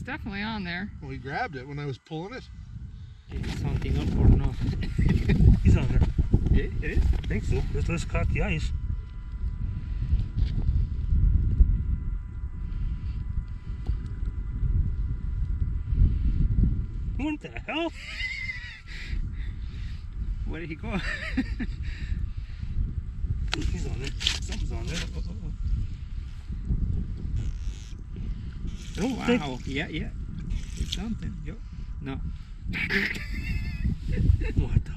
was definitely on there. Well, he grabbed it when I was pulling it. Is something up or no? He's on there. It is? I think so. Let's cut the ice. What the hell? Where did he go? He's on there. Something's on there. Oh, wow. Yeah. It's something. Yo. No. What the?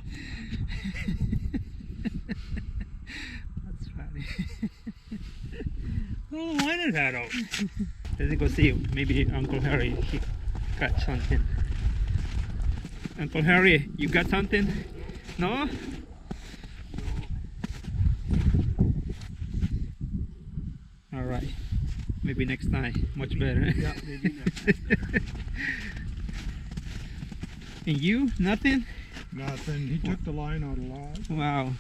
That's funny. Oh, why did that out? Let's go see. Maybe Uncle Harry he got something. Uncle Harry, you got something? No? All right. Maybe next time. Much better. Yeah, maybe next time. And you? Nothing? Nothing. He took the line out a lot. Wow.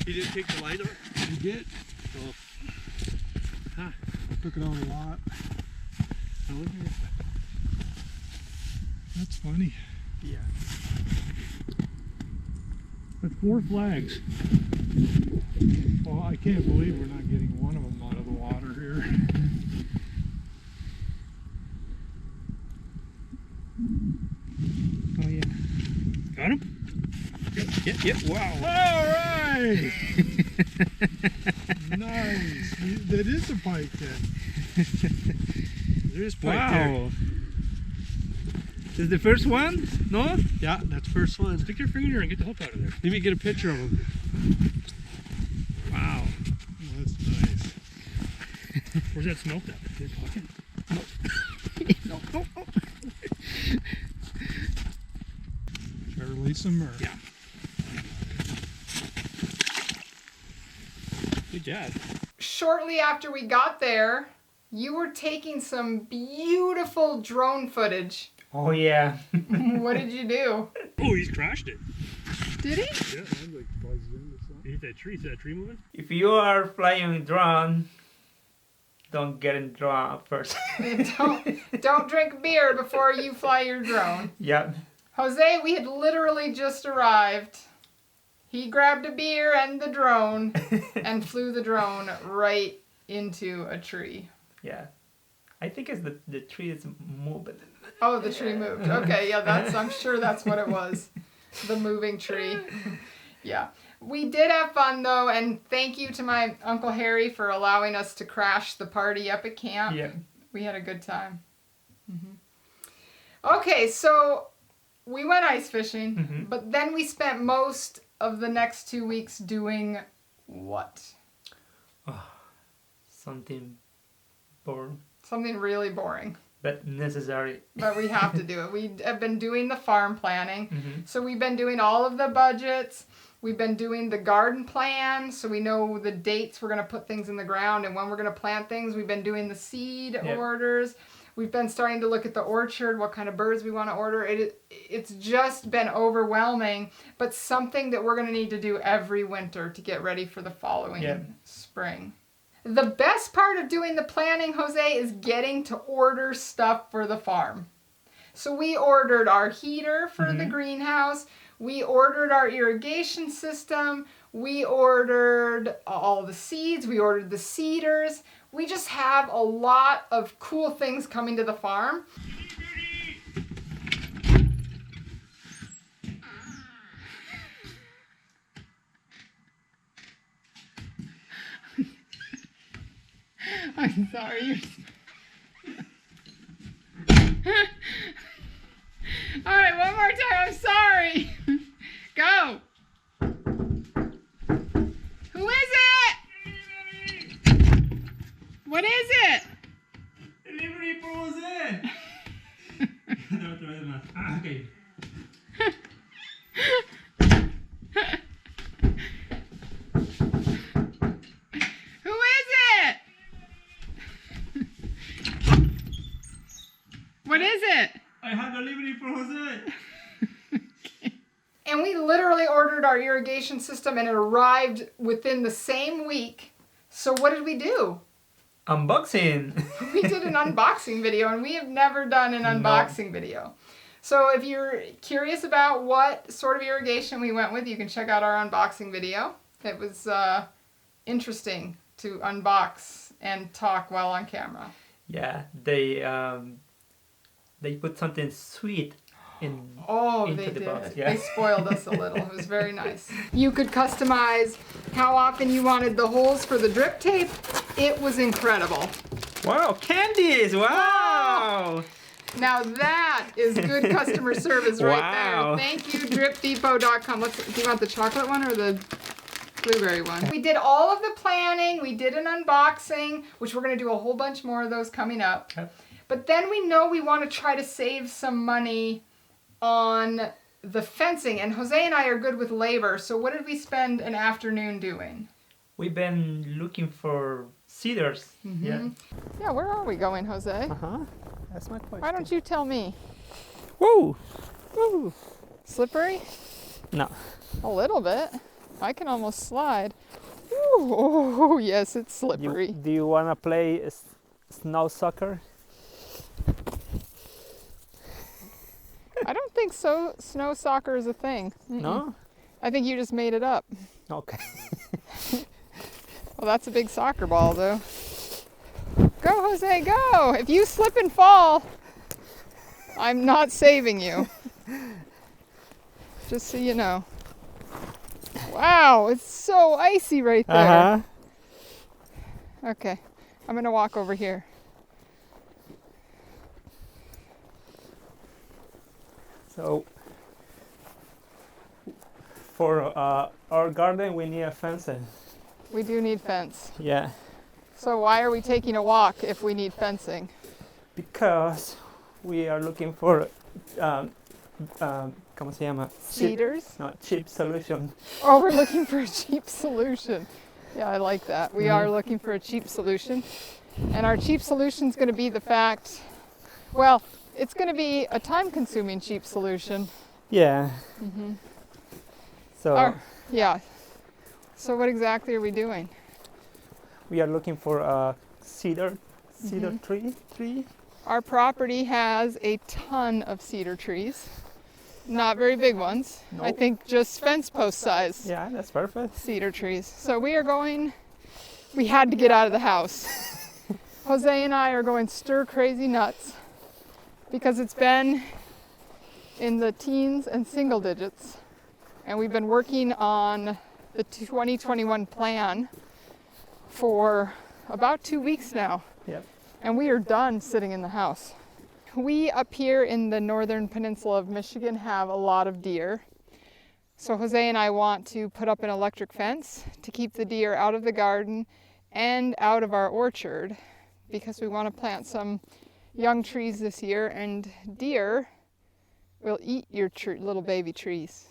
He didn't take the line out? He did. Oh. Huh. Took it out a lot. Now look at it. That's funny. Yeah. That's 4 flags. Well, I can't believe we're not getting one of them out of the water here. Oh yeah. Got him? Yep. Wow. All right. Nice. That is a pike then. There's pike there. Wow. This is the first one? No? Yeah, that's first one. Stick your finger in there and get the hook out of there. Let me get a picture of him. Wow. That's nice. Where's that smoke at? In your pocket? No. Should I release him or? Yeah. Good job. Shortly after we got there, you were taking some beautiful drone footage. Oh yeah. What did you do? Oh, he's crashed it. Did he? Yeah, I'm like buzzed in or something. He hit that tree. Is that tree moving? If you are flying drone, don't get in drone first. Don't drink beer before you fly your drone. Yep. Jose, we had literally just arrived. He grabbed a beer and the drone and flew the drone right into a tree. Yeah. I think it's the tree is moving. Oh, the tree moved. Okay, yeah, I'm sure that's what it was. The moving tree. Yeah. We did have fun though, and thank you to my Uncle Harry for allowing us to crash the party up at camp. Yeah. We had a good time. Okay, so we went ice fishing, but then we spent most of the next 2 weeks doing what? Something boring, Something really boring. but necessary. But we have to do it. We have been doing the farm planning. So we've been doing all of the budgets. We've been doing the garden plan, so we know the dates we're going to put things in the ground and when we're going to plant things. We've been doing the seed orders. We've been starting to look at the orchard, what kind of birds we want to order. It's just been overwhelming, but something that we're going to need to do every winter to get ready for the following spring. The best part of doing the planning, Jose, is getting to order stuff for the farm. So we ordered our heater for the greenhouse. We ordered our irrigation system. We ordered all the seeds. We ordered the cedars. We just have a lot of cool things coming to the farm. I'm sorry. All right, one more time. I'm sorry. Go. Who is it? What is it? Delivery for Jose! Okay. Who is it? What is it? I have delivery for Jose! And we literally ordered our irrigation system and it arrived within the same week. So what did we do? Unboxing. We did an unboxing video, and we have never done an unboxing video. So if you're curious about what sort of irrigation we went with, you can check out our unboxing video. It was interesting to unbox and talk while on camera. Yeah, they put something sweet into they the did. box. Yeah. They spoiled us a little. It was very nice. You could customize how often you wanted the holes for the drip tape. It was incredible. Wow, candies! Wow! Now that is good customer service right Wow. there. Thank you, dripdepot.com. Do you want the chocolate one or the blueberry one? We did all of the planning. We did an unboxing, which we're going to do a whole bunch more of those coming up. Okay. But then we know we want to try to save some money on the fencing. And Jose and I are good with labor. So what did we spend an afternoon doing? We've been looking for cedars. Yeah. Yeah, where are we going, Jose? Uh-huh. That's my question. Why don't you tell me? Whoa! Woo! Slippery? No. A little bit. I can almost slide. Ooh, oh, yes, it's slippery. Do you want to play snow soccer? I don't think so. Snow soccer is a thing. No? I think you just made it up. Okay. Well, that's a big soccer ball, though. Go, Jose, go! If you slip and fall, I'm not saving you. Just so you know. Wow, it's so icy right there. Uh-huh. Okay, I'm gonna walk over here. So, for our garden, we need a fence. We do need fence. Yeah. So why are we taking a walk if we need fencing? Because we are looking for, ¿cómo se llama? Cedars? No, cheap solution. Oh, we're looking for a cheap solution. Yeah, I like that. We are looking for a cheap solution. And our cheap solution is going to be the fact, well, it's going to be a time-consuming cheap solution. Yeah. So Yeah. So what exactly are we doing? we are looking for a cedar tree. Our property has a ton of cedar trees. Not very big ones. I Nope. think just fence post size Yeah, that's perfect. cedar trees. So we had to get out of the house. Jose and I are going stir crazy nuts because it's been in the teens and single digits. And we've been working on the 2021 plan for about 2 weeks now. Yep. And we are done sitting in the house. We up here in the northern peninsula of Michigan have a lot of deer. So Jose and I want to put up an electric fence to keep the deer out of the garden and out of our orchard because we want to plant some young trees this year, and deer will eat your little baby trees.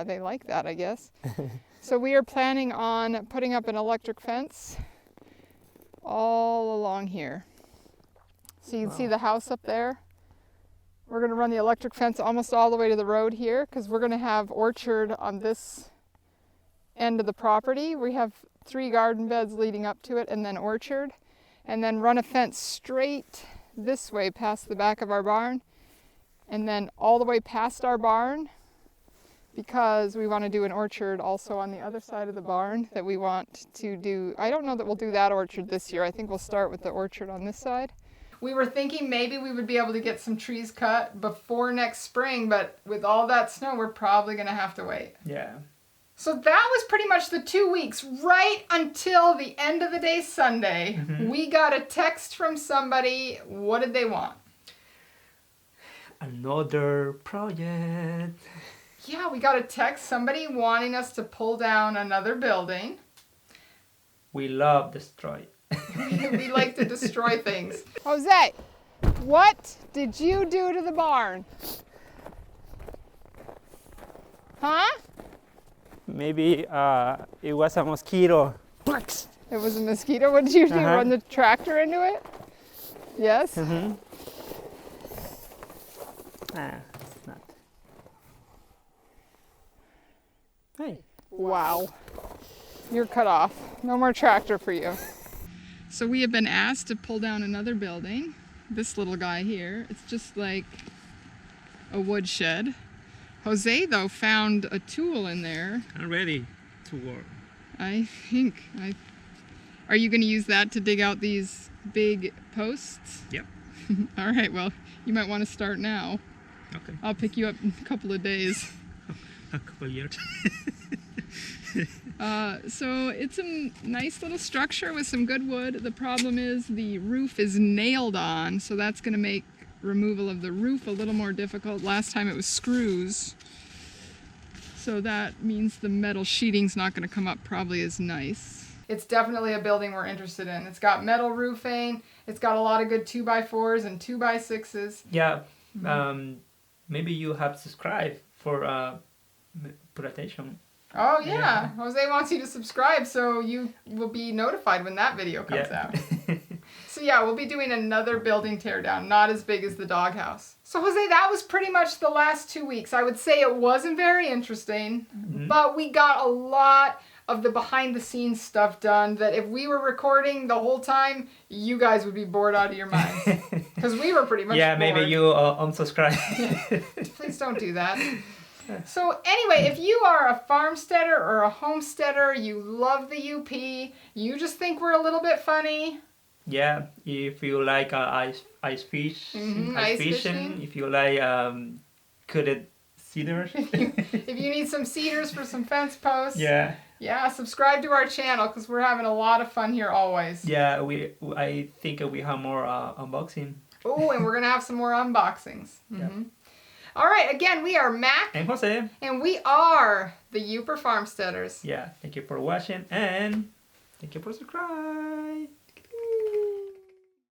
They like that, I guess. So we are planning on putting up an electric fence all along here. So you can see the house up there. We're going to run the electric fence almost all the way to the road here because we're going to have orchard on this end of the property. We have 3 garden beds leading up to it and then orchard, and then run a fence straight this way past the back of our barn and then all the way past our barn because we want to do an orchard also on the other side of the barn that we want to do. I don't know that we'll do that orchard this year. I think we'll start with the orchard on this side. We were thinking maybe we would be able to get some trees cut before next spring, but with all that snow, we're probably going to have to wait. Yeah. So that was pretty much the 2 weeks, right until the end of the day Sunday. We got a text from somebody. What did they want? Another project. Yeah, we got a text, somebody wanting us to pull down another building. We love destroy. We like to destroy things. Jose, what did you do to the barn? Huh? Maybe it was a mosquito. It was a mosquito. What did you do? Run the tractor into it? Yes? It's not. Hey. Wow. You're cut off. No more tractor for you. So we have been asked to pull down another building. This little guy here. It's just like a woodshed. Jose, though, found a tool in there. I'm ready to work. I think. Are you going to use that to dig out these big posts? Yep. All right, well, you might want to start now. Okay. I'll pick you up in a couple of days. A couple years. So it's a nice little structure with some good wood. The problem is the roof is nailed on, so that's going to make removal of the roof a little more difficult. Last time it was screws. So that means the metal sheeting's not going to come up probably as nice. It's definitely a building we're interested in. It's got metal roofing. It's got a lot of good 2x4s and 2x6s. Yeah. Maybe you have subscribed for presentation. Oh yeah. Jose wants you to subscribe so you will be notified when that video comes out. So yeah, we'll be doing another building teardown, not as big as the doghouse. So Jose, that was pretty much the last 2 weeks. I would say it wasn't very interesting, but we got a lot of the behind the scenes stuff done that if we were recording the whole time, you guys would be bored out of your minds. Because we were pretty much bored. Maybe you unsubscribe. Please don't do that. So anyway, if you are a farmsteader or a homesteader, you love the UP, you just think we're a little bit funny. Yeah, if you like ice fish, ice fishing, if you like coated cedars. If you need some cedars for some fence posts. Yeah, subscribe to our channel because we're having a lot of fun here always. Yeah, I think we have more unboxing. Oh, and we're going to have some more unboxings. All right, again, we are Mac. And Jose. And we are the Yooper Farmsteaders. Yeah, thank you for watching and thank you for subscribing.